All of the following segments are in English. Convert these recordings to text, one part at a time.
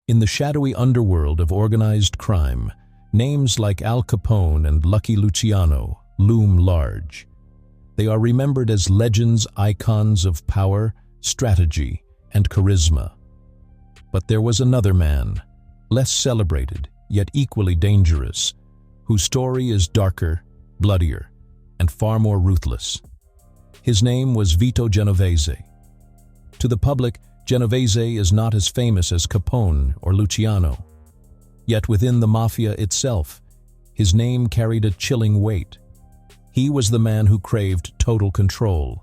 In the shadowy underworld of organized crime, names like Al Capone and Lucky Luciano loom large. They are remembered as legends, icons of power, strategy, and charisma. But there was another man, less celebrated, yet equally dangerous, whose story is darker, bloodier, and far more ruthless. His name was Vito Genovese. To the public, Genovese is not as famous as Capone or Luciano. Yet within the mafia itself, his name carried a chilling weight. He was the man who craved total control,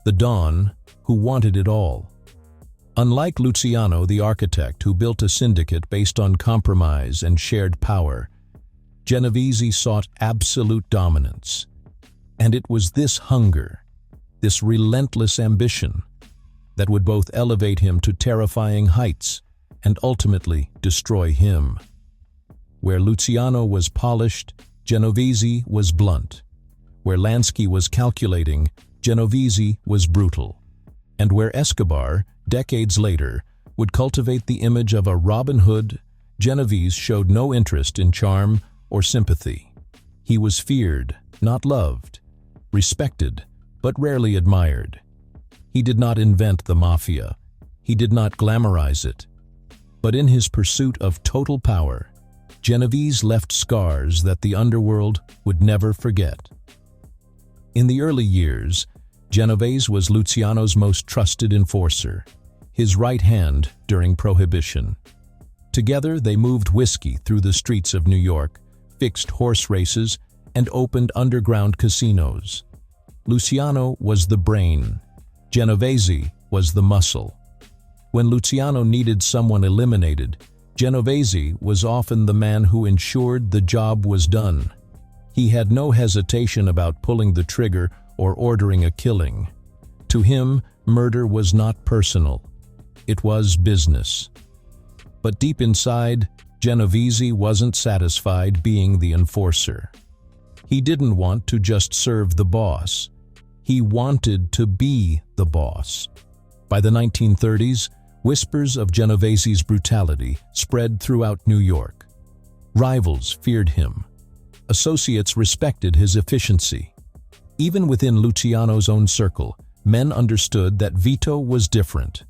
the Don who wanted it all. Unlike Luciano, the architect who built a syndicate based on compromise and shared power, Genovese sought absolute dominance. And it was this hunger, this relentless ambition, that would both elevate him to terrifying heights and ultimately destroy him. Where Luciano was polished, Genovese was blunt. Where Lansky was calculating, Genovese was brutal. And where Escobar, decades later, would cultivate the image of a Robin Hood, Genovese showed no interest in charm or sympathy. He was feared, not loved, respected, but rarely admired. He did not invent the mafia. He did not glamorize it. But in his pursuit of total power, Genovese left scars that the underworld would never forget. In the early years, Genovese was Luciano's most trusted enforcer, his right hand during Prohibition. Together, they moved whiskey through the streets of New York, fixed horse races, and opened underground casinos. Luciano was the brain. Genovese was the muscle. When Luciano needed someone eliminated, Genovese was often the man who ensured the job was done. He had no hesitation about pulling the trigger or ordering a killing. To him, murder was not personal. It was business. But deep inside, Genovese wasn't satisfied being the enforcer. He didn't want to just serve the boss. He wanted to be the boss. By the 1930s, whispers of Genovese's brutality spread throughout New York. Rivals feared him. Associates respected his efficiency. Even within Luciano's own circle, men understood that Vito was different.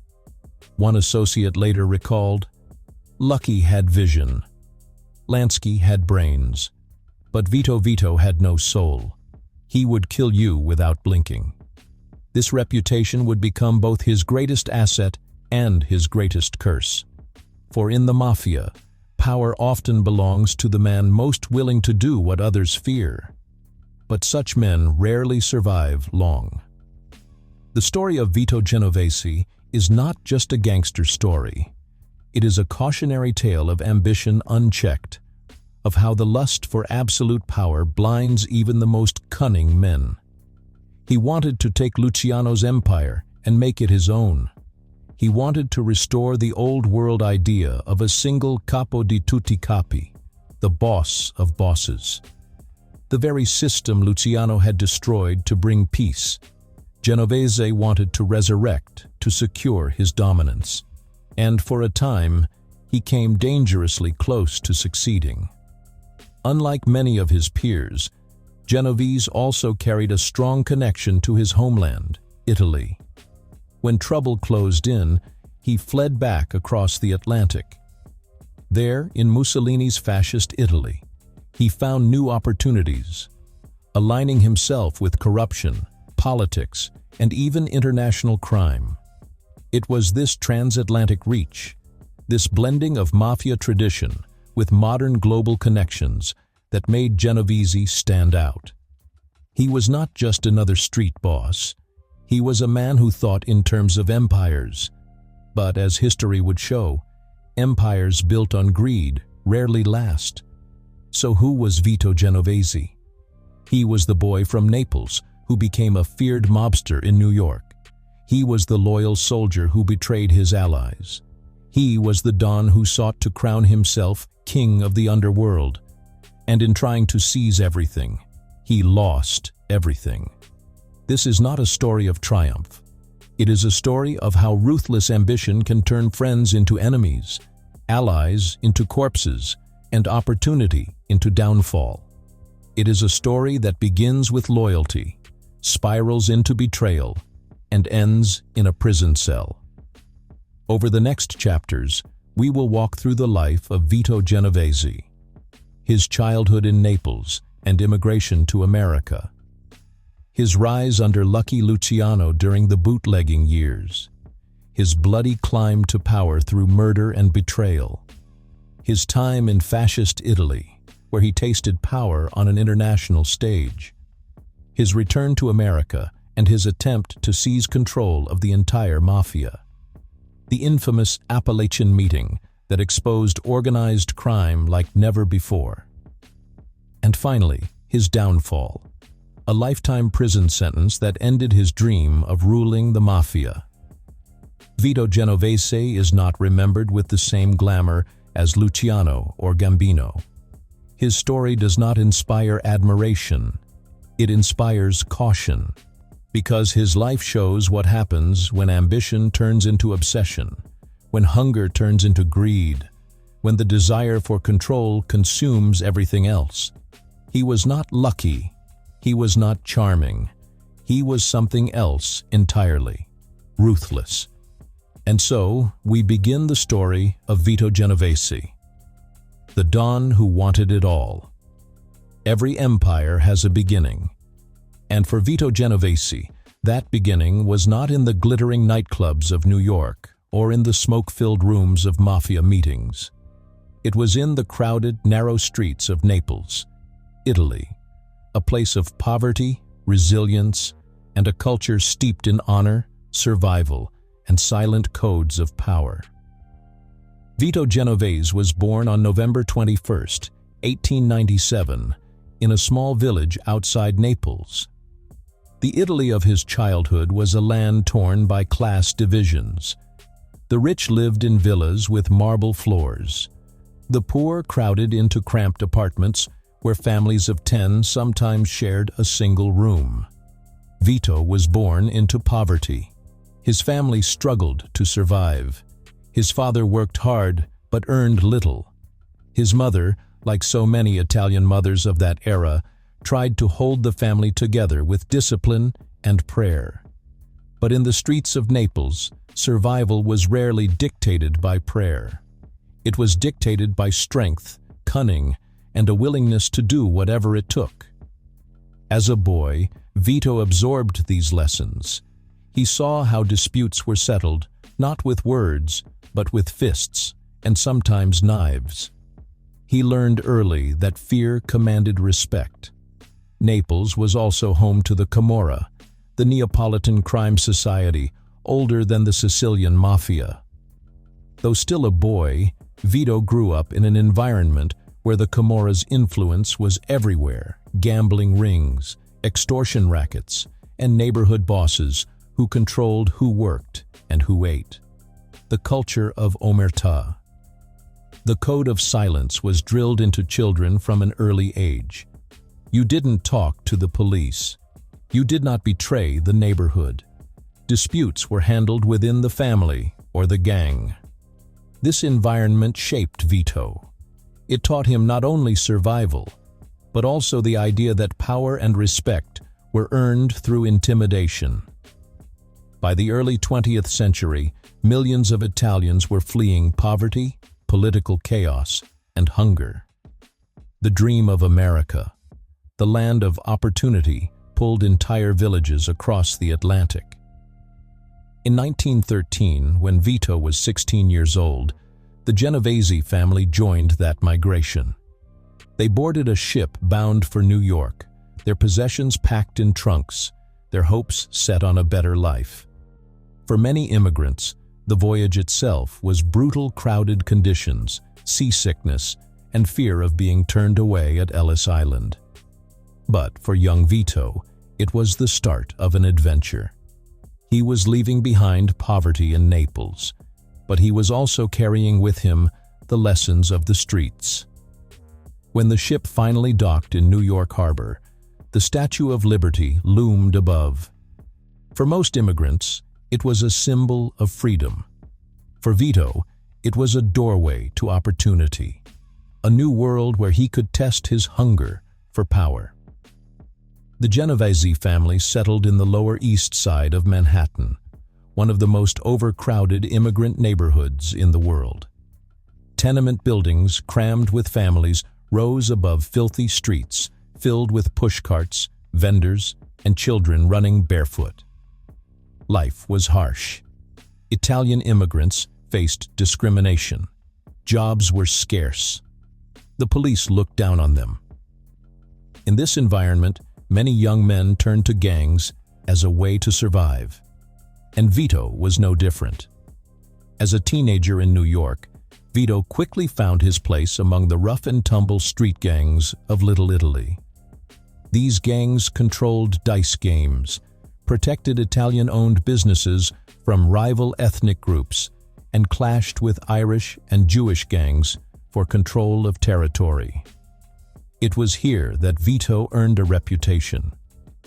One associate later recalled, "Lucky had vision. Lansky had brains. But Vito had no soul. He would kill you without blinking." This reputation would become both his greatest asset and his greatest curse. For in the mafia, power often belongs to the man most willing to do what others fear. But such men rarely survive long. The story of Vito Genovese is not just a gangster story. It is a cautionary tale of ambition unchecked, of how the lust for absolute power blinds even the most cunning men. He wanted to take Luciano's empire and make it his own. He wanted to restore the old world idea of a single capo di tutti capi, the boss of bosses. The very system Luciano had destroyed to bring peace, Genovese wanted to resurrect to secure his dominance. And for a time, he came dangerously close to succeeding. Unlike many of his peers, Genovese also carried a strong connection to his homeland, Italy. When trouble closed in, he fled back across the Atlantic. There, in Mussolini's Fascist Italy, he found new opportunities, aligning himself with corruption, politics, and even international crime. It was this transatlantic reach, this blending of mafia tradition with modern global connections, that made Genovese stand out. He was not just another street boss. He was a man who thought in terms of empires. But as history would show, empires built on greed rarely last. So who was Vito Genovese? He was the boy from Naples who became a feared mobster in New York. He was the loyal soldier who betrayed his allies. He was the Don who sought to crown himself king of the underworld. And in trying to seize everything, he lost everything. This is not a story of triumph. It is a story of how ruthless ambition can turn friends into enemies, allies into corpses, and opportunity into downfall. It is a story that begins with loyalty, spirals into betrayal, and ends in a prison cell. Over the next chapters, we will walk through the life of Vito Genovese, his childhood in Naples and immigration to America, his rise under Lucky Luciano during the bootlegging years, his bloody climb to power through murder and betrayal, his time in Fascist Italy, where he tasted power on an international stage, his return to America and his attempt to seize control of the entire mafia, the infamous Apalachin Meeting that exposed organized crime like never before, and finally, his downfall, a lifetime prison sentence that ended his dream of ruling the mafia. Vito Genovese is not remembered with the same glamour as Luciano or Gambino. His story does not inspire admiration, it inspires caution, because his life shows what happens when ambition turns into obsession, when hunger turns into greed, when the desire for control consumes everything else. He was not lucky, he was not charming, he was something else entirely, ruthless. And so, we begin the story of Vito Genovese, the Don who wanted it all. Every empire has a beginning. And for Vito Genovese, that beginning was not in the glittering nightclubs of New York or in the smoke-filled rooms of mafia meetings. It was in the crowded, narrow streets of Naples, Italy, a place of poverty, resilience, and a culture steeped in honor, survival, and silent codes of power. Vito Genovese was born on November 21, 1897, in a small village outside Naples. The Italy of his childhood was a land torn by class divisions. The rich lived in villas with marble floors. The poor crowded into cramped apartments where families of 10 sometimes shared a single room. Vito was born into poverty. His family struggled to survive. His father worked hard but earned little. His mother, like so many Italian mothers of that era, tried to hold the family together with discipline and prayer. But in the streets of Naples, survival was rarely dictated by prayer. It was dictated by strength, cunning, and a willingness to do whatever it took. As a boy, Vito absorbed these lessons. He saw how disputes were settled, not with words, but with fists, and sometimes knives. He learned early that fear commanded respect. Naples was also home to the Camorra, the Neapolitan crime society, older than the Sicilian mafia. Though still a boy, Vito grew up in an environment where the Camorra's influence was everywhere: gambling rings, extortion rackets, and neighborhood bosses who controlled who worked and who ate. The culture of omertà. The code of silence was drilled into children from an early age. You didn't talk to the police. You did not betray the neighborhood. Disputes were handled within the family or the gang. This environment shaped Vito. It taught him not only survival, but also the idea that power and respect were earned through intimidation. By the early 20th century, millions of Italians were fleeing poverty, political chaos, and hunger. The dream of America, the land of opportunity, pulled entire villages across the Atlantic. In 1913, when Vito was 16 years old, the Genovese family joined that migration. They boarded a ship bound for New York, their possessions packed in trunks, their hopes set on a better life. For many immigrants, the voyage itself was brutal, crowded conditions, seasickness, and fear of being turned away at Ellis Island. But for young Vito, it was the start of an adventure. He was leaving behind poverty in Naples, but he was also carrying with him the lessons of the streets. When the ship finally docked in New York Harbor, the Statue of Liberty loomed above. For most immigrants, it was a symbol of freedom. For Vito, It was a doorway to opportunity, a new world where he could test his hunger for power. The Genovese family settled in the Lower East Side of Manhattan, one of the most overcrowded immigrant neighborhoods in the world. Tenement buildings crammed with families rose above filthy streets filled with pushcarts, vendors, and children running barefoot. Life was harsh. Italian immigrants faced discrimination. Jobs were scarce. The police looked down on them. In this environment, many young men turned to gangs as a way to survive. And Vito was no different. As a teenager in New York, Vito quickly found his place among the rough-and-tumble street gangs of Little Italy. These gangs controlled dice games, protected Italian-owned businesses from rival ethnic groups, and clashed with Irish and Jewish gangs for control of territory. It was here that Vito earned a reputation.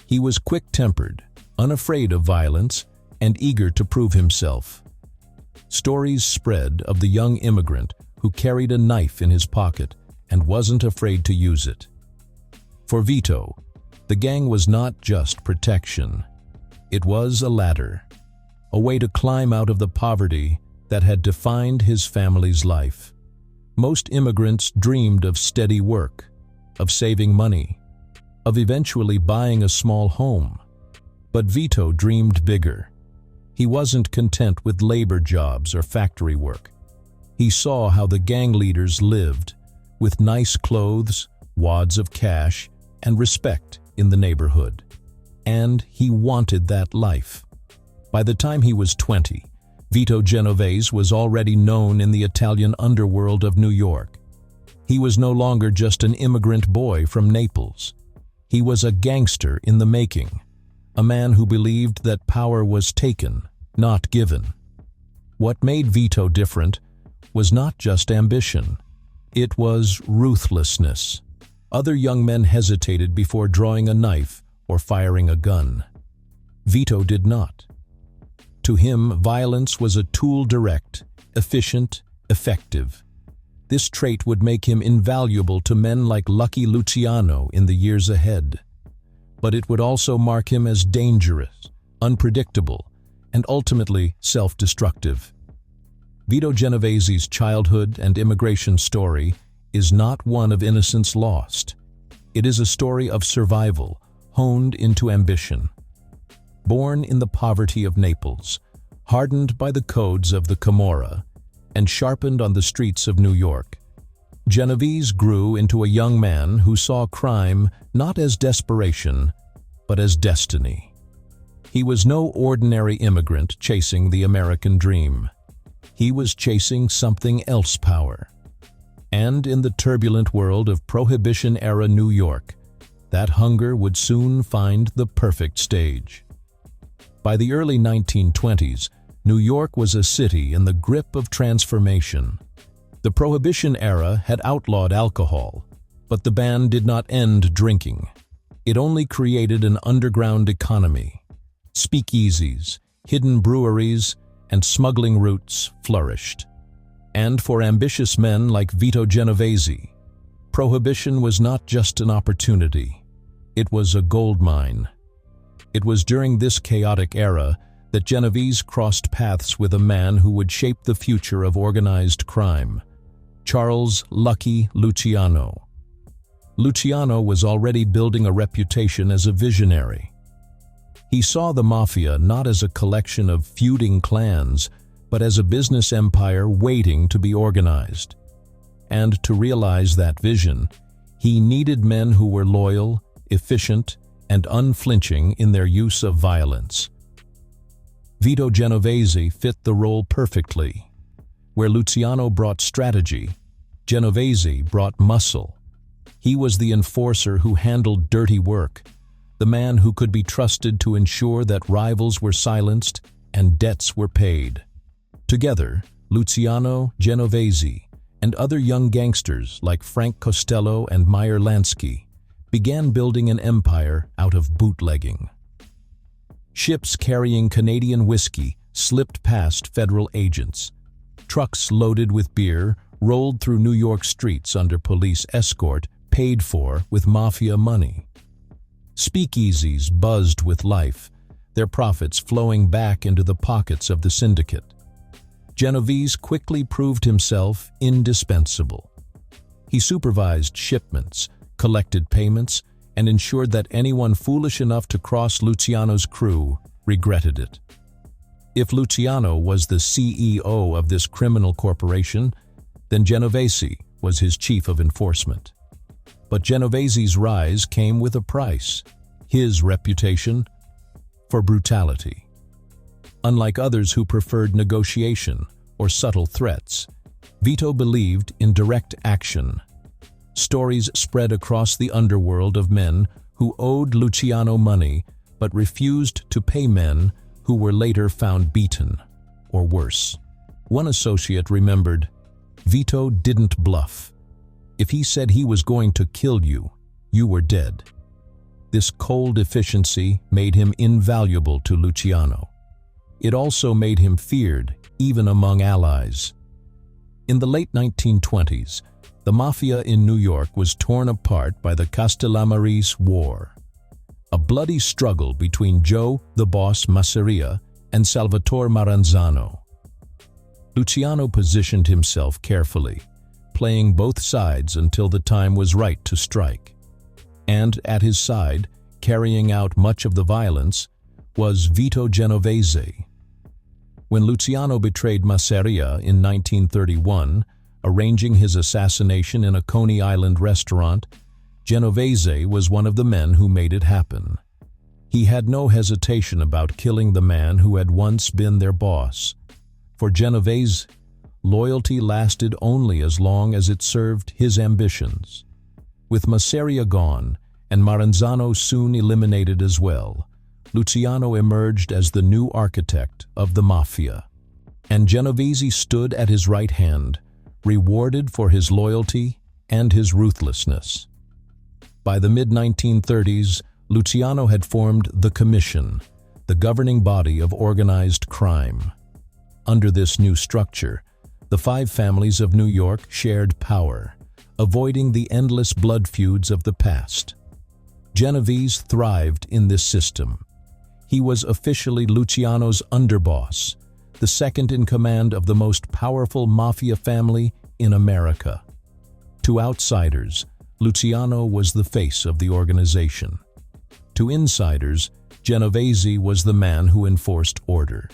He was quick-tempered, unafraid of violence, and eager to prove himself. Stories spread of the young immigrant who carried a knife in his pocket and wasn't afraid to use it. For Vito, the gang was not just protection. It was a ladder, a way to climb out of the poverty that had defined his family's life. Most immigrants dreamed of steady work, of saving money, of eventually buying a small home. But Vito dreamed bigger. He wasn't content with labor jobs or factory work. He saw how the gang leaders lived, with nice clothes, wads of cash, and respect in the neighborhood. And he wanted that life. By the time he was 20, Vito Genovese was already known in the Italian underworld of New York. He was no longer just an immigrant boy from Naples. He was a gangster in the making, a man who believed that power was taken, not given. What made Vito different was not just ambition. It was ruthlessness. Other young men hesitated before drawing a knife or firing a gun. Vito did not. To him, violence was a tool, direct, efficient, effective. This trait would make him invaluable to men like Lucky Luciano in the years ahead. But it would also mark him as dangerous, unpredictable, and ultimately self-destructive. Vito Genovese's childhood and immigration story is not one of innocence lost. It is a story of survival, honed into ambition. Born in the poverty of Naples, hardened by the codes of the Camorra, and sharpened on the streets of New York, Genovese grew into a young man who saw crime not as desperation, but as destiny. He was no ordinary immigrant chasing the American dream. He was chasing something else: power. And in the turbulent world of Prohibition-era New York, that hunger would soon find the perfect stage. By the early 1920s, New York was a city in the grip of transformation. The Prohibition era had outlawed alcohol, but the ban did not end drinking. It only created an underground economy. Speakeasies, hidden breweries, and smuggling routes flourished. And for ambitious men like Vito Genovese, Prohibition was not just an opportunity. It was a gold mine. It was during this chaotic era that Genovese crossed paths with a man who would shape the future of organized crime, Charles "Lucky" Luciano. Luciano was already building a reputation as a visionary. He saw the mafia not as a collection of feuding clans, but as a business empire waiting to be organized. And to realize that vision, he needed men who were loyal, efficient, and unflinching in their use of violence. Vito Genovese fit the role perfectly. Where Luciano brought strategy, Genovese brought muscle. He was the enforcer who handled dirty work, the man who could be trusted to ensure that rivals were silenced and debts were paid. Together, Luciano, Genovese, and other young gangsters like Frank Costello and Meyer Lansky began building an empire out of bootlegging. Ships carrying Canadian whiskey slipped past federal agents. Trucks loaded with beer rolled through New York streets under police escort, paid for with mafia money. Speakeasies buzzed with life, their profits flowing back into the pockets of the syndicate. Genovese quickly proved himself indispensable. He supervised shipments, collected payments, and ensured that anyone foolish enough to cross Luciano's crew regretted it. If Luciano was the CEO of this criminal corporation, then Genovese was his chief of enforcement. But Genovese's rise came with a price: his reputation for brutality. Unlike others who preferred negotiation or subtle threats, Vito believed in direct action. Stories spread across the underworld of men who owed Luciano money but refused to pay men who were later found beaten, or worse. One associate remembered, "Vito didn't bluff. If he said he was going to kill you, you were dead." This cold efficiency made him invaluable to Luciano. It also made him feared, even among allies. In the late 1920s, the mafia in New York was torn apart by the Castellamarese War, a bloody struggle between Joe the Boss Masseria and Salvatore Maranzano. Luciano positioned himself carefully, playing both sides until the time was right to strike. And at his side, carrying out much of the violence, was Vito Genovese. When Luciano betrayed Masseria in 1931, arranging his assassination in a Coney Island restaurant, Genovese was one of the men who made it happen. He had no hesitation about killing the man who had once been their boss. For Genovese, loyalty lasted only as long as it served his ambitions. With Masseria gone, and Maranzano soon eliminated as well, Luciano emerged as the new architect of the mafia. And Genovese stood at his right hand, rewarded for his loyalty and his ruthlessness. By the mid-1930s, Luciano had formed the Commission, the governing body of organized crime. Under this new structure, the five families of New York shared power, avoiding the endless blood feuds of the past. Genovese thrived in this system. He was officially Luciano's underboss, the second in command of the most powerful mafia family in America. To outsiders, Luciano was the face of the organization. To insiders, Genovese was the man who enforced order.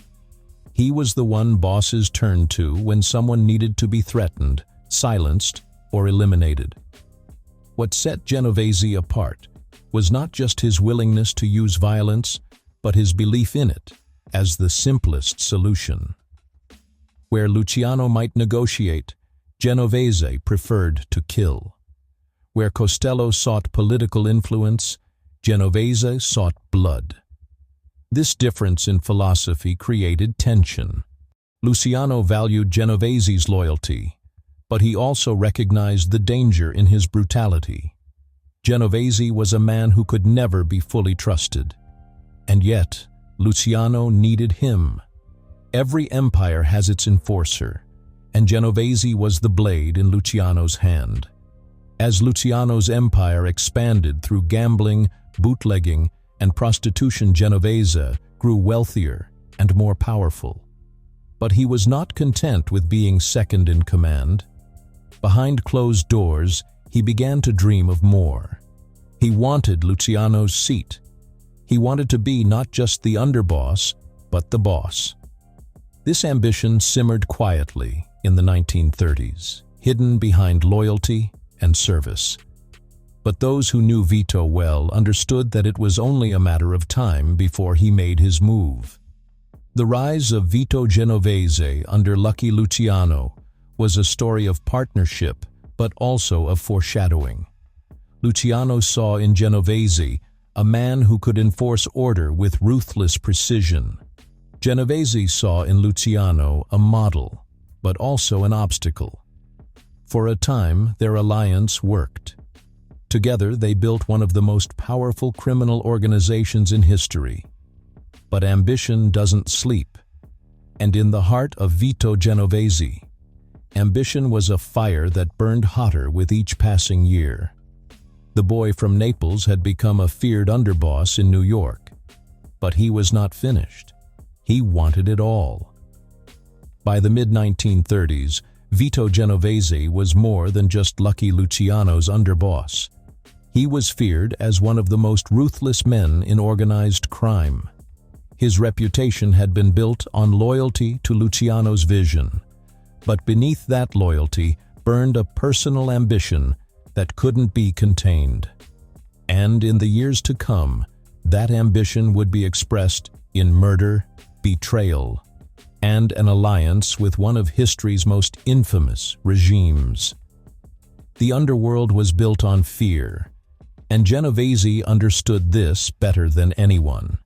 He was the one bosses turned to when someone needed to be threatened, silenced, or eliminated. What set Genovese apart was not just his willingness to use violence, but his belief in it as the simplest solution. Where Luciano might negotiate, Genovese preferred to kill. Where Costello sought political influence, Genovese sought blood. This difference in philosophy created tension. Luciano valued Genovese's loyalty, but he also recognized the danger in his brutality. Genovese was a man who could never be fully trusted. And yet, Luciano needed him. Every empire has its enforcer, and Genovese was the blade in Luciano's hand. As Luciano's empire expanded through gambling, bootlegging, and prostitution, Genovese grew wealthier and more powerful. But he was not content with being second in command. Behind closed doors, he began to dream of more. He wanted Luciano's seat. He wanted to be not just the underboss, but the boss. This ambition simmered quietly in the 1930s, hidden behind loyalty and service. But those who knew Vito well understood that it was only a matter of time before he made his move. The rise of Vito Genovese under Lucky Luciano was a story of partnership, but also of foreshadowing. Luciano saw in Genovese a man who could enforce order with ruthless precision. Genovese saw in Luciano a model, but also an obstacle. For a time, their alliance worked. Together, they built one of the most powerful criminal organizations in history. But ambition doesn't sleep. And in the heart of Vito Genovese, ambition was a fire that burned hotter with each passing year. The boy from Naples had become a feared underboss in New York. But he was not finished. He wanted it all. By the mid-1930s, Vito Genovese was more than just Lucky Luciano's underboss. He was feared as one of the most ruthless men in organized crime. His reputation had been built on loyalty to Luciano's vision, but beneath that loyalty burned a personal ambition that couldn't be contained. And in the years to come, that ambition would be expressed in murder, betrayal, and an alliance with one of history's most infamous regimes. The underworld was built on fear, and Genovese understood this better than anyone.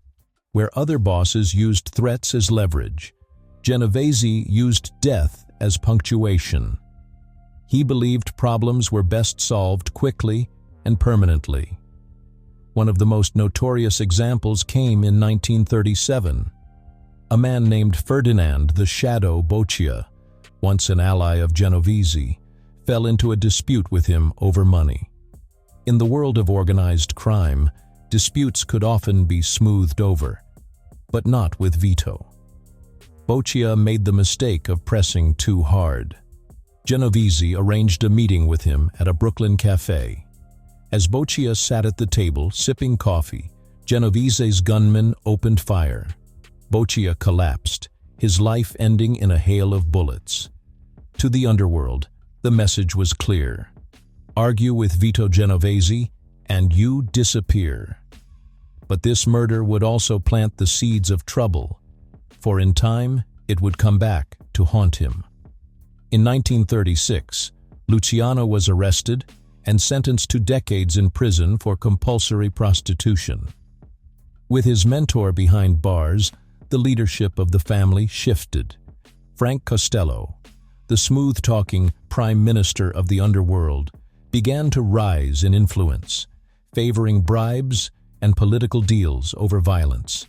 Where other bosses used threats as leverage, Genovese used death as punctuation. He believed problems were best solved quickly and permanently. One of the most notorious examples came in 1937. A man named Ferdinand the Shadow Boccia, once an ally of Genovese, fell into a dispute with him over money. In the world of organized crime, disputes could often be smoothed over, but not with Vito. Boccia made the mistake of pressing too hard. Genovese arranged a meeting with him at a Brooklyn cafe. As Boccia sat at the table sipping coffee, Genovese's gunman opened fire. Boccia collapsed, his life ending in a hail of bullets. To the underworld, the message was clear. Argue with Vito Genovese, and you disappear. But this murder would also plant the seeds of trouble, for in time it would come back to haunt him. In 1936, Luciano was arrested and sentenced to decades in prison for compulsory prostitution. With his mentor behind bars, the leadership of the family shifted. Frank Costello, the smooth-talking prime minister of the underworld, began to rise in influence, favoring bribes and political deals over violence.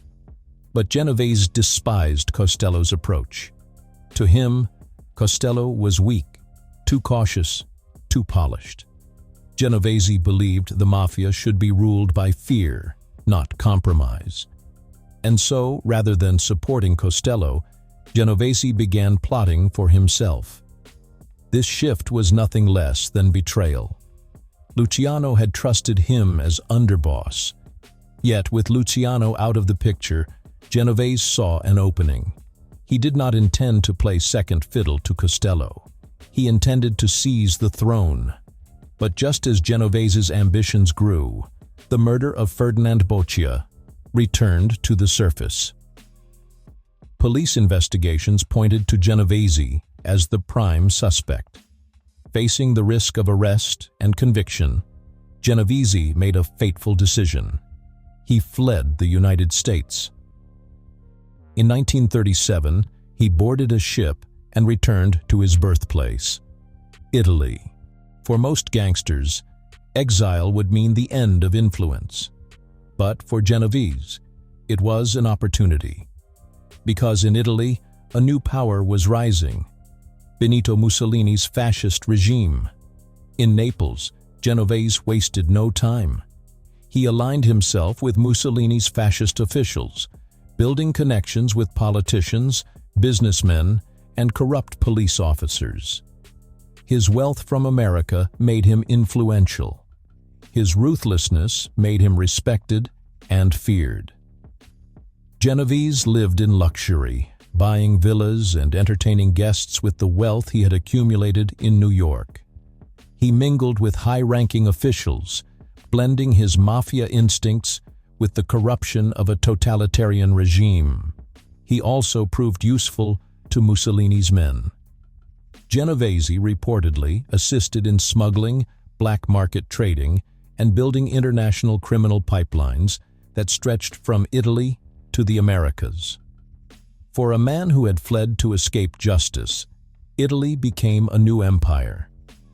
But Genovese despised Costello's approach. To him, Costello was weak, too cautious, too polished. Genovese believed the mafia should be ruled by fear, not compromise. And so, rather than supporting Costello, Genovese began plotting for himself. This shift was nothing less than betrayal. Luciano had trusted him as underboss. Yet, with Luciano out of the picture, Genovese saw an opening. He did not intend to play second fiddle to Costello. He intended to seize the throne. But just as Genovese's ambitions grew, the murder of Ferdinand Boccia returned to the surface. Police investigations pointed to Genovese as the prime suspect. Facing the risk of arrest and conviction, Genovese made a fateful decision. He fled the United States. In 1937, he boarded a ship and returned to his birthplace, Italy. For most gangsters, exile would mean the end of influence. But for Genovese, it was an opportunity. Because in Italy, a new power was rising: Benito Mussolini's fascist regime. In Naples, Genovese wasted no time. He aligned himself with Mussolini's fascist officials, building connections with politicians, businessmen, and corrupt police officers. His wealth from America made him influential. His ruthlessness made him respected and feared. Genovese lived in luxury, buying villas and entertaining guests with the wealth he had accumulated in New York. He mingled with high-ranking officials, blending his mafia instincts with the corruption of a totalitarian regime. He also proved useful to Mussolini's men. Genovese reportedly assisted in smuggling, black market trading, and building international criminal pipelines that stretched from Italy to the Americas. For a man who had fled to escape justice, Italy became a new empire.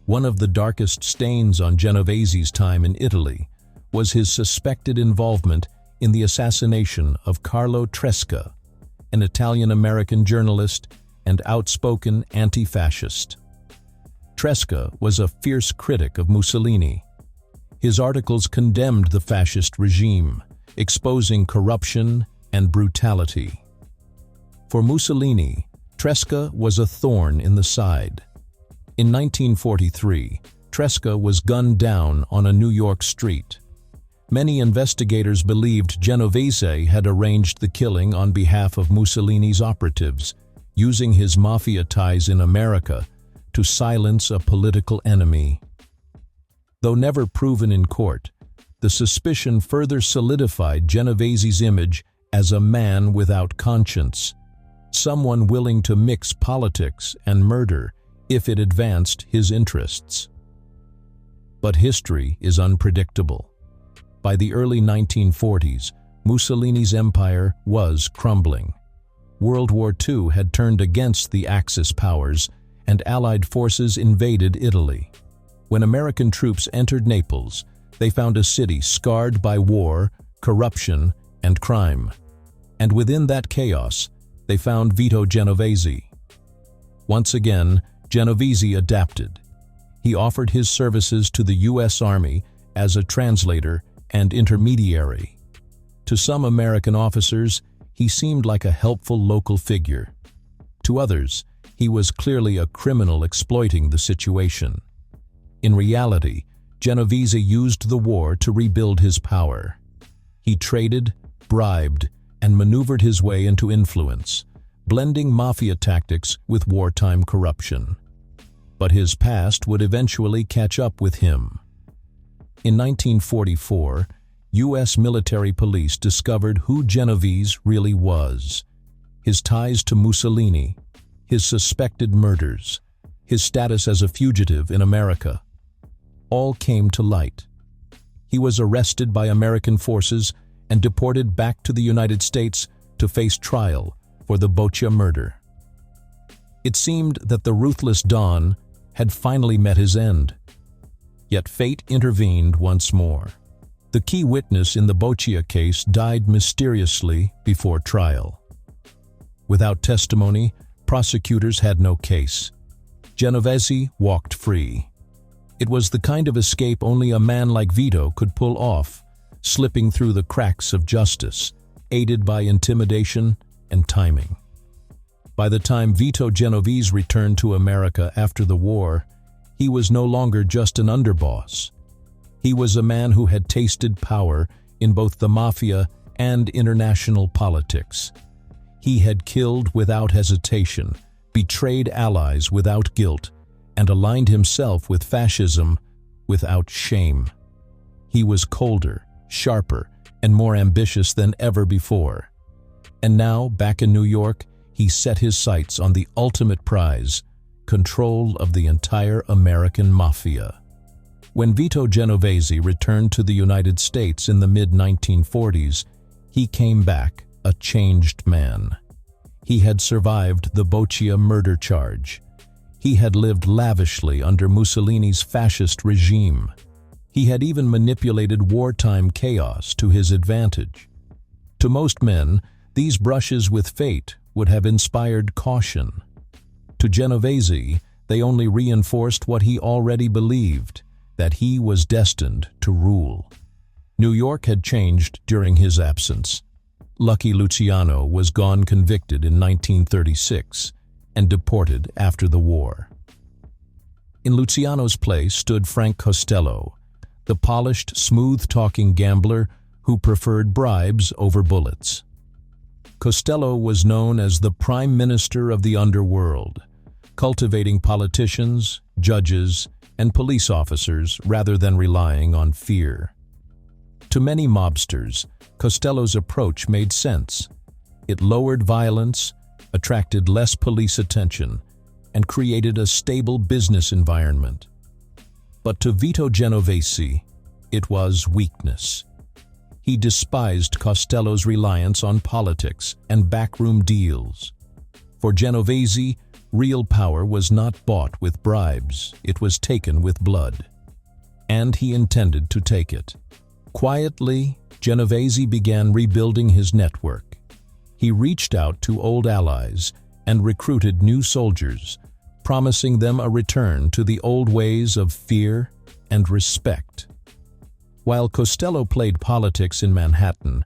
One of the darkest stains on Genovese's time in Italy was his suspected involvement in the assassination of Carlo Tresca, an Italian-American journalist and outspoken anti-fascist. Tresca was a fierce critic of Mussolini. His articles condemned the fascist regime, exposing corruption and brutality. For Mussolini, Tresca was a thorn in the side. In 1943, Tresca was gunned down on a New York street. Many investigators believed Genovese had arranged the killing on behalf of Mussolini's operatives, using his mafia ties in America to silence a political enemy. Though never proven in court, the suspicion further solidified Genovese's image as a man without conscience, someone willing to mix politics and murder if it advanced his interests. But history is unpredictable. By the early 1940s, Mussolini's empire was crumbling. World War II had turned against the Axis powers, and Allied forces invaded Italy. When American troops entered Naples, they found a city scarred by war, corruption, and crime. And within that chaos, they found Vito Genovese. Once again, Genovese adapted. He offered his services to the U.S. Army as a translator and intermediary. To some American officers, he seemed like a helpful local figure. To others, he was clearly a criminal exploiting the situation. In reality, Genovese used the war to rebuild his power. He traded, bribed, and maneuvered his way into influence, blending mafia tactics with wartime corruption. But his past would eventually catch up with him. In 1944, U.S. military police discovered who Genovese really was. His ties to Mussolini, his suspected murders, his status as a fugitive in America, all came to light. He was arrested by American forces and deported back to the United States to face trial for the Boccia murder. It seemed that the ruthless Don had finally met his end. Yet fate intervened once more. The key witness in the Boccia case died mysteriously before trial. Without testimony, prosecutors had no case. Genovese walked free. It was the kind of escape only a man like Vito could pull off, slipping through the cracks of justice, aided by intimidation and timing. By the time Vito Genovese returned to America after the war, he was no longer just an underboss. He was a man who had tasted power in both the mafia and international politics. He had killed without hesitation, betrayed allies without guilt, and aligned himself with fascism without shame. He was colder, sharper, and more ambitious than ever before. And now, back in New York, he set his sights on the ultimate prize, control of the entire American mafia. When Vito Genovese returned to the United States in the mid-1940s, he came back a changed man. He had survived the Boccia murder charge. He had lived lavishly under Mussolini's fascist regime. He had even manipulated wartime chaos to his advantage. To most men, these brushes with fate would have inspired caution. To Genovese, they only reinforced what he already believed, that he was destined to rule. New York had changed during his absence. Lucky Luciano was gone convicted in 1936 and deported after the war. In Luciano's place stood Frank Costello, the polished, smooth-talking gambler who preferred bribes over bullets. Costello was known as the Prime Minister of the underworld, cultivating politicians, judges, and police officers rather than relying on fear. To many mobsters, Costello's approach made sense. It lowered violence, attracted less police attention, and created a stable business environment. But to Vito Genovese, it was weakness. He despised Costello's reliance on politics and backroom deals. For Genovese, real power was not bought with bribes, it was taken with blood. And he intended to take it. Quietly, Genovese began rebuilding his network. He reached out to old allies and recruited new soldiers, promising them a return to the old ways of fear and respect. While Costello played politics in Manhattan,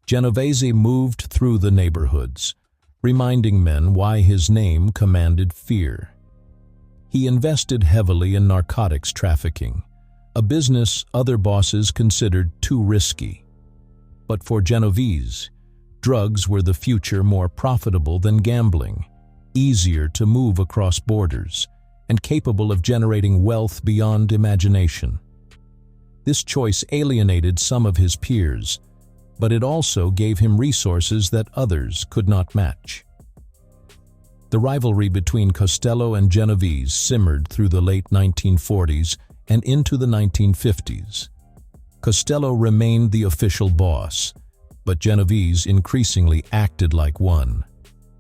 Genovese moved through the neighborhoods, reminding men why his name commanded fear. He invested heavily in narcotics trafficking, a business other bosses considered too risky. But for Genovese, drugs were the future, more profitable than gambling, easier to move across borders, and capable of generating wealth beyond imagination. This choice alienated some of his peers, but it also gave him resources that others could not match. The rivalry between Costello and Genovese simmered through the late 1940s and into the 1950s. Costello remained the official boss, but Genovese increasingly acted like one.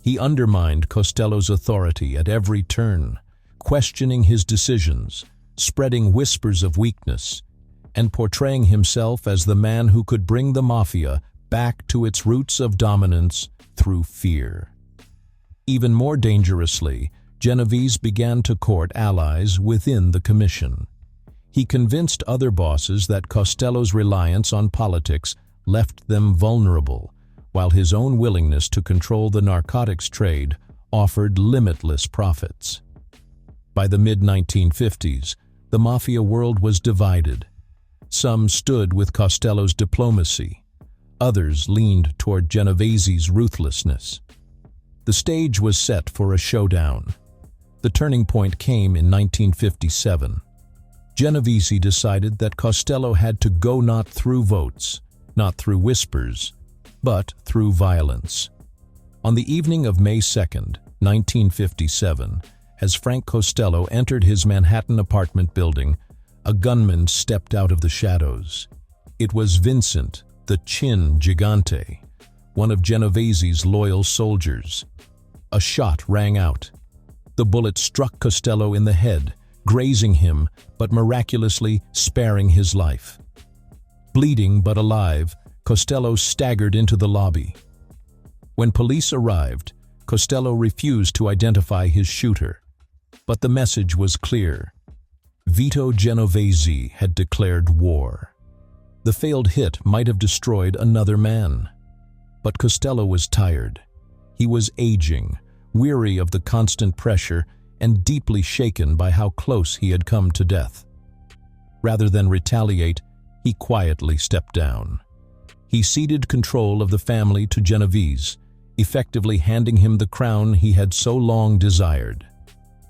He undermined Costello's authority at every turn, questioning his decisions, spreading whispers of weakness, and portraying himself as the man who could bring the mafia back to its roots of dominance through fear. Even more dangerously, Genovese began to court allies within the commission. He convinced other bosses that Costello's reliance on politics left them vulnerable, while his own willingness to control the narcotics trade offered limitless profits. By the mid-1950s, the mafia world was divided. Some stood with Costello's diplomacy, others leaned toward Genovese's ruthlessness. The stage was set for a showdown. The turning point came in 1957. Genovese decided that Costello had to go not through votes, not through whispers, but through violence. On the evening of May 2, 1957, as Frank Costello entered his Manhattan apartment building, a gunman stepped out of the shadows. It was Vincent, the Chin Gigante, one of Genovese's loyal soldiers. A shot rang out. The bullet struck Costello in the head, grazing him but miraculously sparing his life. Bleeding but alive, Costello staggered into the lobby. When police arrived, Costello refused to identify his shooter. But the message was clear. Vito Genovese had declared war. The failed hit might have destroyed another man. But Costello was tired. He was aging, weary of the constant pressure, and deeply shaken by how close he had come to death. Rather than retaliate, he quietly stepped down. He ceded control of the family to Genovese, effectively handing him the crown he had so long desired.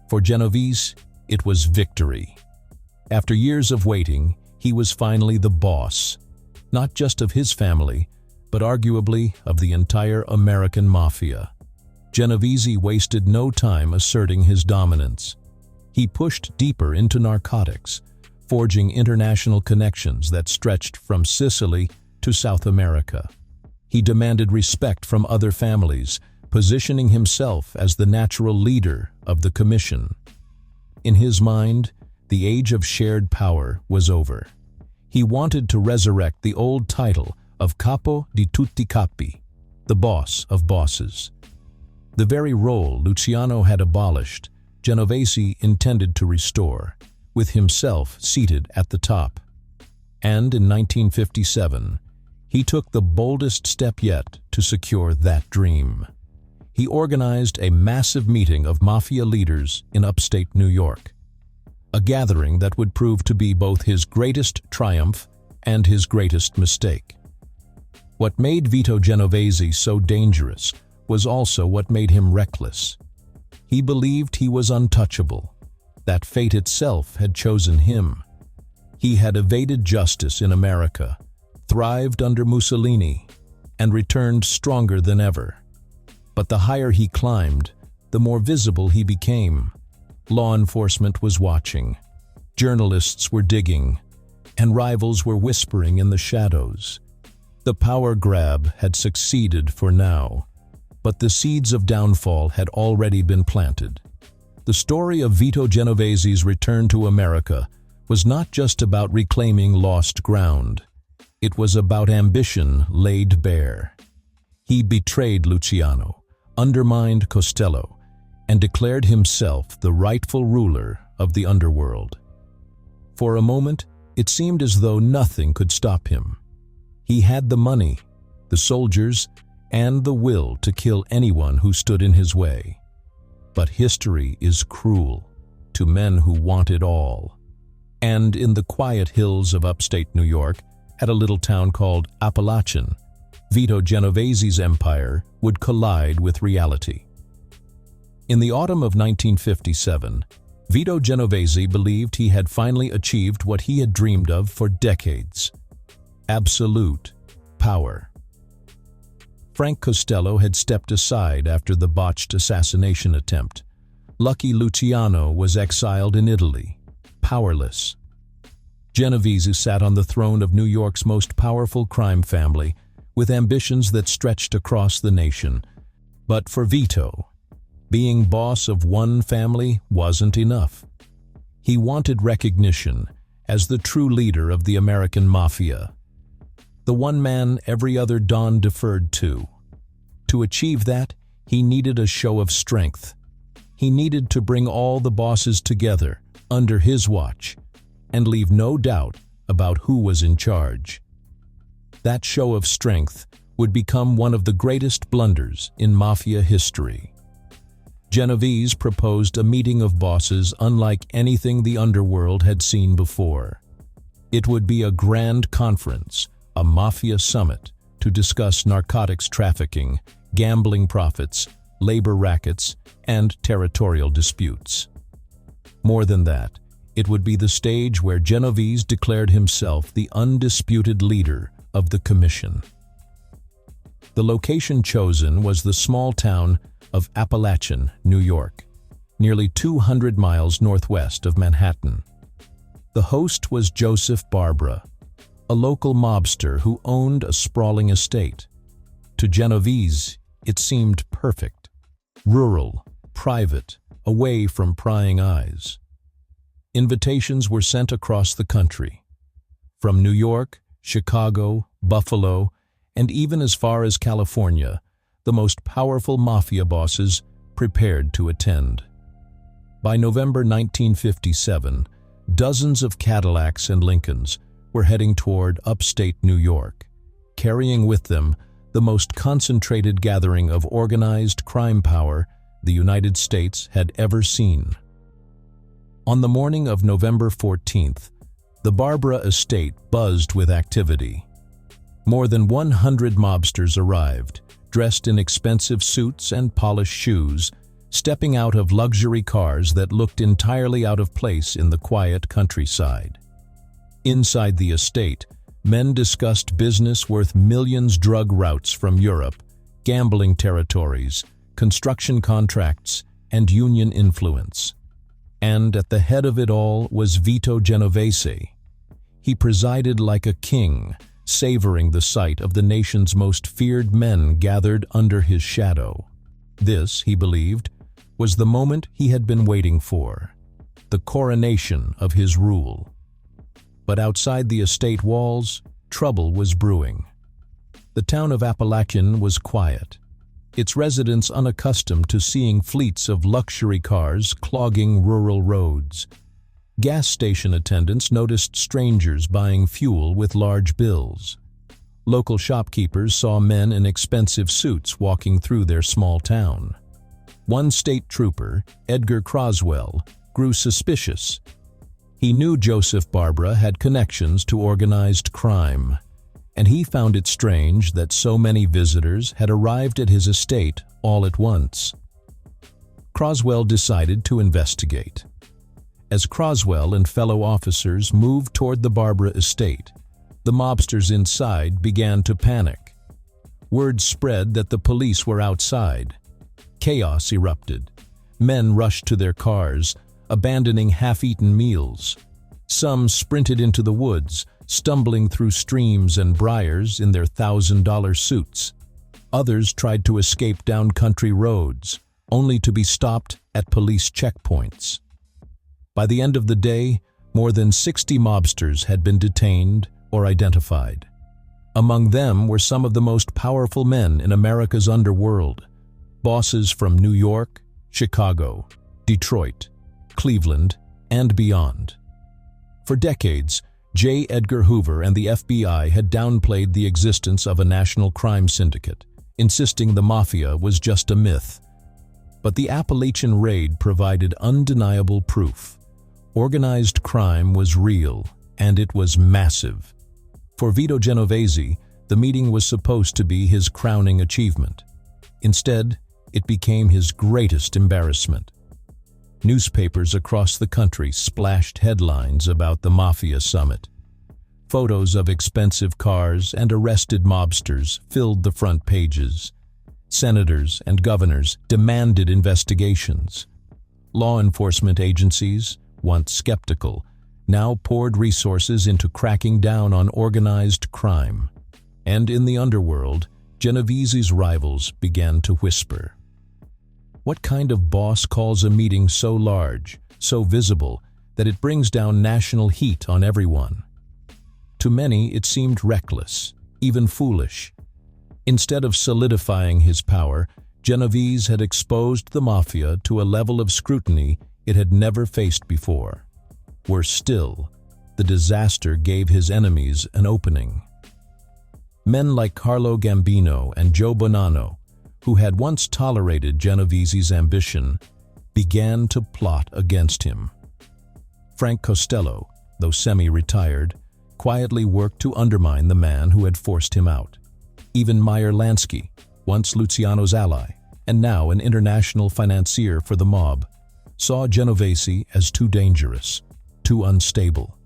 For Genovese, it was victory. After years of waiting, he was finally the boss, not just of his family, but arguably of the entire American mafia. Genovese wasted no time asserting his dominance. He pushed deeper into narcotics, forging international connections that stretched from Sicily to South America. He demanded respect from other families, positioning himself as the natural leader of the commission. In his mind, the age of shared power was over. He wanted to resurrect the old title of Capo di tutti capi, the boss of bosses. The very role Luciano had abolished, Genovese intended to restore, with himself seated at the top. And in 1957, he took the boldest step yet to secure that dream. He organized a massive meeting of mafia leaders in upstate New York, a gathering that would prove to be both his greatest triumph and his greatest mistake. What made Vito Genovese so dangerous was also what made him reckless. He believed he was untouchable, that fate itself had chosen him. He had evaded justice in America, thrived under Mussolini, and returned stronger than ever. But the higher he climbed, the more visible he became. Law enforcement was watching, journalists were digging, and rivals were whispering in the shadows. The power grab had succeeded for now, but the seeds of downfall had already been planted. The story of Vito Genovese's return to America was not just about reclaiming lost ground. It was about ambition laid bare. He betrayed Luciano, undermined Costello, and declared himself the rightful ruler of the underworld. For a moment, it seemed as though nothing could stop him. He had the money, the soldiers, and the will to kill anyone who stood in his way. But history is cruel to men who want it all. And in the quiet hills of upstate New York, at a little town called Apalachin, Vito Genovese's empire would collide with reality. In the autumn of 1957, Vito Genovese believed he had finally achieved what he had dreamed of for decades: absolute power. Frank Costello had stepped aside after the botched assassination attempt. Lucky Luciano was exiled in Italy, powerless. Genovese sat on the throne of New York's most powerful crime family, with ambitions that stretched across the nation. But for Vito, being boss of one family wasn't enough. He wanted recognition as the true leader of the American Mafia, the one man every other Don deferred to. To achieve that, he needed a show of strength. He needed to bring all the bosses together under his watch and leave no doubt about who was in charge. That show of strength would become one of the greatest blunders in Mafia history. Genovese proposed a meeting of bosses unlike anything the underworld had seen before. It would be a grand conference, a Mafia summit, to discuss narcotics trafficking, gambling profits, labor rackets, and territorial disputes. More than that, it would be the stage where Genovese declared himself the undisputed leader of the commission. The location chosen was the small town of Apalachin, New York, nearly 200 miles northwest of Manhattan. The host was Joseph Barbara, a local mobster who owned a sprawling estate. To Genovese, it seemed perfect: rural, private, away from prying eyes. Invitations were sent across the country, from New York, Chicago, Buffalo, and even as far as California. The most powerful mafia bosses prepared to attend. By November 1957, dozens of Cadillacs and Lincolns were heading toward upstate New York, carrying with them the most concentrated gathering of organized crime power the United States had ever seen. On the morning of November 14th, the Barbara estate buzzed with activity. More than 100 mobsters arrived, dressed in expensive suits and polished shoes, stepping out of luxury cars that looked entirely out of place in the quiet countryside. Inside the estate, men discussed business worth millions: drug routes from Europe, gambling territories, construction contracts, and union influence. And at the head of it all was Vito Genovese. He presided like a king, savoring the sight of the nation's most feared men gathered under his shadow. This, he believed, was the moment he had been waiting for, the coronation of his rule. But outside the estate walls, trouble was brewing. The town of Apalachin was quiet, its residents unaccustomed to seeing fleets of luxury cars clogging rural roads. Gas station attendants noticed strangers buying fuel with large bills. Local shopkeepers saw men in expensive suits walking through their small town. One state trooper, Edgar Croswell, grew suspicious. He knew Joseph Barbara had connections to organized crime, and he found it strange that so many visitors had arrived at his estate all at once. Croswell decided to investigate. As Croswell and fellow officers moved toward the Barbara estate, the mobsters inside began to panic. Word spread that the police were outside. Chaos erupted. Men rushed to their cars, abandoning half-eaten meals. Some sprinted into the woods, stumbling through streams and briars in their $1,000 suits. Others tried to escape down country roads, only to be stopped at police checkpoints. By the end of the day, more than 60 mobsters had been detained or identified. Among them were some of the most powerful men in America's underworld, bosses from New York, Chicago, Detroit, Cleveland, and beyond. For decades, J. Edgar Hoover and the FBI had downplayed the existence of a national crime syndicate, insisting the mafia was just a myth. But the Apalachin raid provided undeniable proof. Organized crime was real, and it was massive. For Vito Genovese, the meeting was supposed to be his crowning achievement. Instead, it became his greatest embarrassment. Newspapers across the country splashed headlines about the Mafia Summit. Photos of expensive cars and arrested mobsters filled the front pages. Senators and governors demanded investigations. Law enforcement agencies, once skeptical, now poured resources into cracking down on organized crime. And in the underworld, Genovese's rivals began to whisper. What kind of boss calls a meeting so large, so visible, that it brings down national heat on everyone? To many, it seemed reckless, even foolish. Instead of solidifying his power, Genovese had exposed the mafia to a level of scrutiny it had never faced before. Worse still, the disaster gave his enemies an opening. Men like Carlo Gambino and Joe Bonanno, who had once tolerated Genovese's ambition, began to plot against him. Frank Costello, though semi-retired, quietly worked to undermine the man who had forced him out. Even Meyer Lansky, once Luciano's ally, and now an international financier for the mob, saw Genovese as too dangerous, too unstable.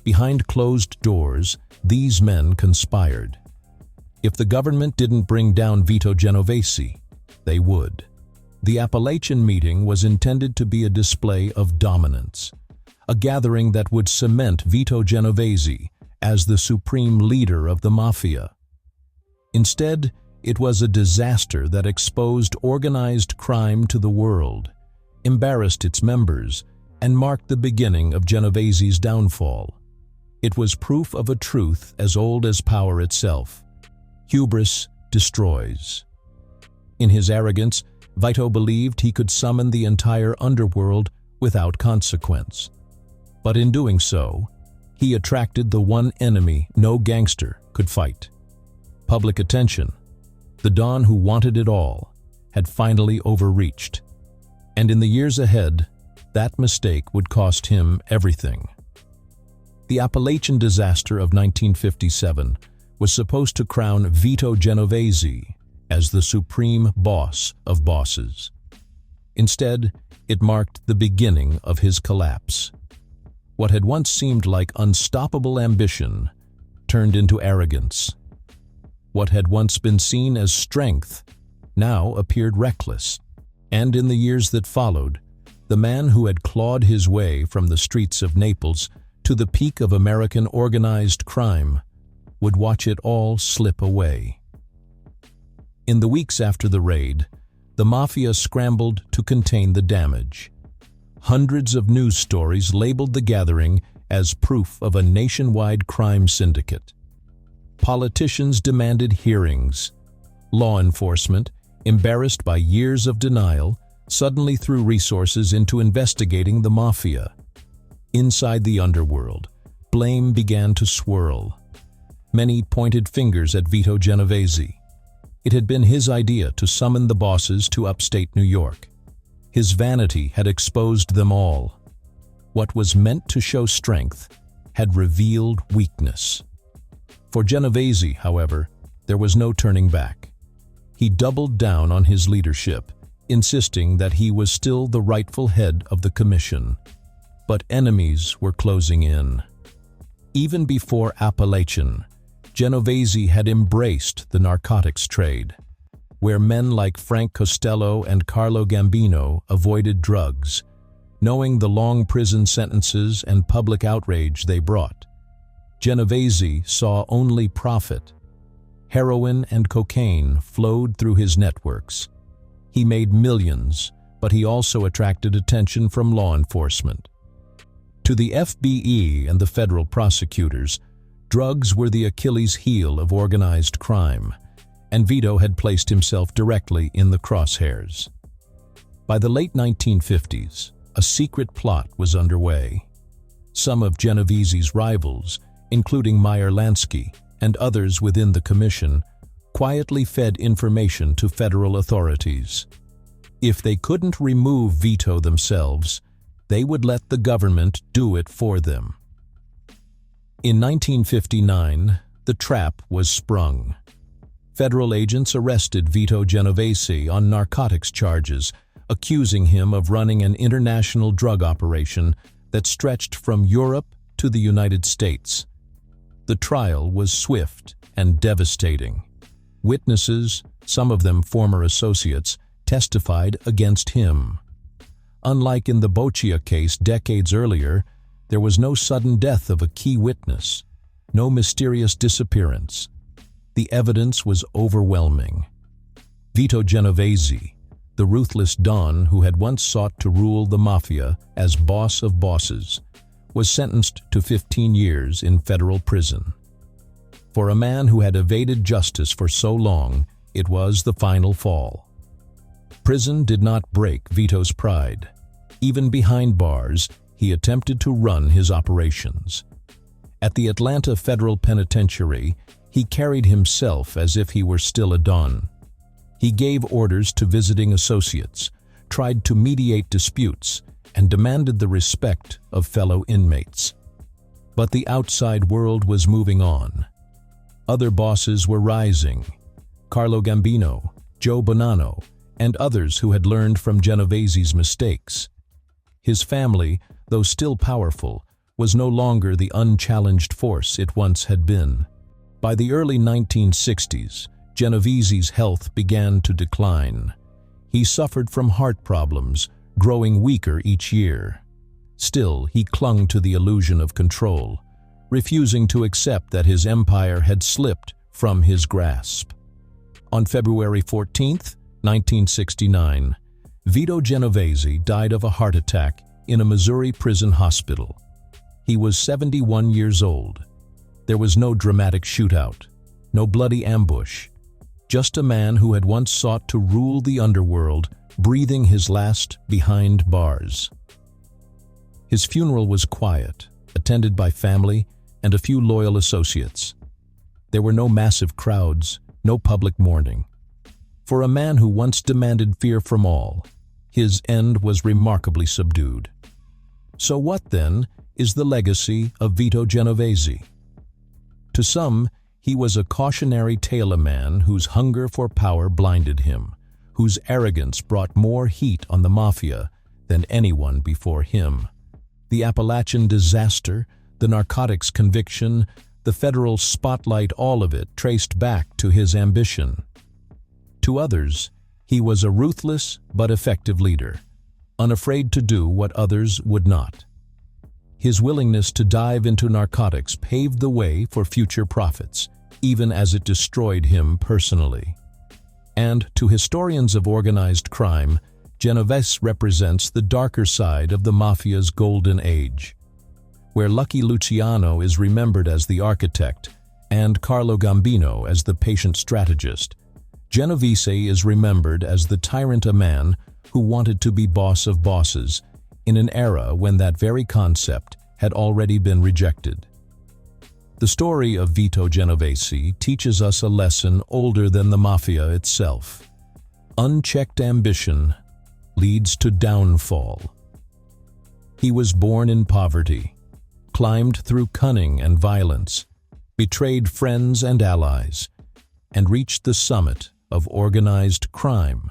Behind closed doors, these men conspired. If the government didn't bring down Vito Genovese, they would. The Apalachin Meeting was intended to be a display of dominance, a gathering that would cement Vito Genovese as the supreme leader of the mafia. Instead, it was a disaster that exposed organized crime to the world, embarrassed its members, and marked the beginning of Genovese's downfall. It was proof of a truth as old as power itself. Hubris destroys. In his arrogance, Vito believed he could summon the entire underworld without consequence. But in doing so, he attracted the one enemy no gangster could fight. Public attention. The Don who wanted it all had finally overreached. And in the years ahead, that mistake would cost him everything. The Apalachin disaster of 1957 was supposed to crown Vito Genovese as the supreme boss of bosses. Instead, it marked the beginning of his collapse. What had once seemed like unstoppable ambition turned into arrogance. What had once been seen as strength now appeared reckless. And in the years that followed, the man who had clawed his way from the streets of Naples to the peak of American organized crime would watch it all slip away. In the weeks after the raid, the mafia scrambled to contain the damage. Hundreds of news stories labeled the gathering as proof of a nationwide crime syndicate. Politicians demanded hearings. Law enforcement, embarrassed by years of denial, suddenly threw resources into investigating the mafia. Inside the underworld, blame began to swirl. Many pointed fingers at Vito Genovese. It had been his idea to summon the bosses to upstate New York. His vanity had exposed them all. What was meant to show strength had revealed weakness. For Genovese, however, there was no turning back. He doubled down on his leadership, insisting that he was still the rightful head of the commission. But enemies were closing in. Even before Apalachin, Genovese had embraced the narcotics trade, where men like Frank Costello and Carlo Gambino avoided drugs, knowing the long prison sentences and public outrage they brought. Genovese saw only profit. Heroin and cocaine flowed through his networks. He made millions, but he also attracted attention from law enforcement. To the FBI and the federal prosecutors, drugs were the Achilles heel of organized crime, and Vito had placed himself directly in the crosshairs. By the late 1950s, a secret plot was underway. Some of Genovese's rivals, including Meyer Lansky and others within the commission, quietly fed information to federal authorities. If they couldn't remove Vito themselves, they would let the government do it for them. In 1959, the trap was sprung. Federal agents arrested Vito Genovese on narcotics charges, accusing him of running an international drug operation that stretched from Europe to the United States. The trial was swift and devastating. Witnesses, some of them former associates, testified against him. Unlike in the Boccia case decades earlier, there was no sudden death of a key witness, no mysterious disappearance. The evidence was overwhelming. Vito Genovese, the ruthless Don who had once sought to rule the mafia as boss of bosses, was sentenced to 15 years in federal prison. For a man who had evaded justice for so long, it was the final fall. Prison did not break Vito's pride. Even behind bars, he attempted to run his operations. At the Atlanta Federal Penitentiary, he carried himself as if he were still a Don. He gave orders to visiting associates, tried to mediate disputes, and demanded the respect of fellow inmates. But the outside world was moving on. Other bosses were rising. Carlo Gambino, Joe Bonanno, and others who had learned from Genovese's mistakes. His family, though still powerful, was no longer the unchallenged force it once had been. By the early 1960s, Genovese's health began to decline. He suffered from heart problems, growing weaker each year. Still, he clung to the illusion of control, refusing to accept that his empire had slipped from his grasp. On February 14, 1969, Vito Genovese died of a heart attack in a Missouri prison hospital. He was 71 years old. There was no dramatic shootout, no bloody ambush, just a man who had once sought to rule the underworld, breathing his last behind bars. His funeral was quiet, attended by family and a few loyal associates. There were no massive crowds, no public mourning. For a man who once demanded fear from all, his end was remarkably subdued. So what, then, is the legacy of Vito Genovese? To some, he was a cautionary tale, a man whose hunger for power blinded him, whose arrogance brought more heat on the mafia than anyone before him. The Apalachin disaster, the narcotics conviction, the federal spotlight, all of it traced back to his ambition. To others, he was a ruthless but effective leader, unafraid to do what others would not. His willingness to dive into narcotics paved the way for future profits, even as it destroyed him personally. And to historians of organized crime, Genovese represents the darker side of the mafia's golden age. Where Lucky Luciano is remembered as the architect and Carlo Gambino as the patient strategist, Genovese is remembered as the tyrant, a man who wanted to be boss of bosses in an era when that very concept had already been rejected. The story of Vito Genovese teaches us a lesson older than the mafia itself. Unchecked ambition leads to downfall. He was born in poverty, climbed through cunning and violence, betrayed friends and allies, and reached the summit of organized crime.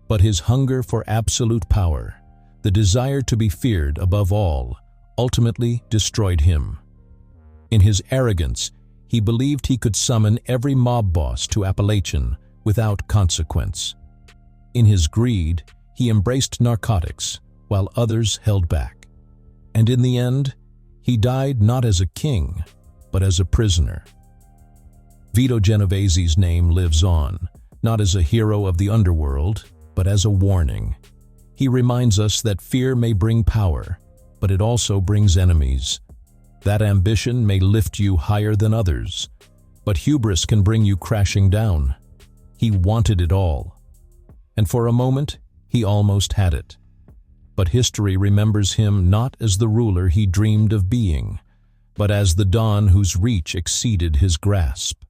But his hunger for absolute power, the desire to be feared above all, ultimately destroyed him. In his arrogance, he believed he could summon every mob boss to Apalachin without consequence. In his greed, he embraced narcotics while others held back. And in the end, he died not as a king, but as a prisoner. Vito Genovese's name lives on, not as a hero of the underworld, but as a warning. He reminds us that fear may bring power, but it also brings enemies. That ambition may lift you higher than others, but hubris can bring you crashing down. He wanted it all. And for a moment, he almost had it. But history remembers him not as the ruler he dreamed of being, but as the Don whose reach exceeded his grasp.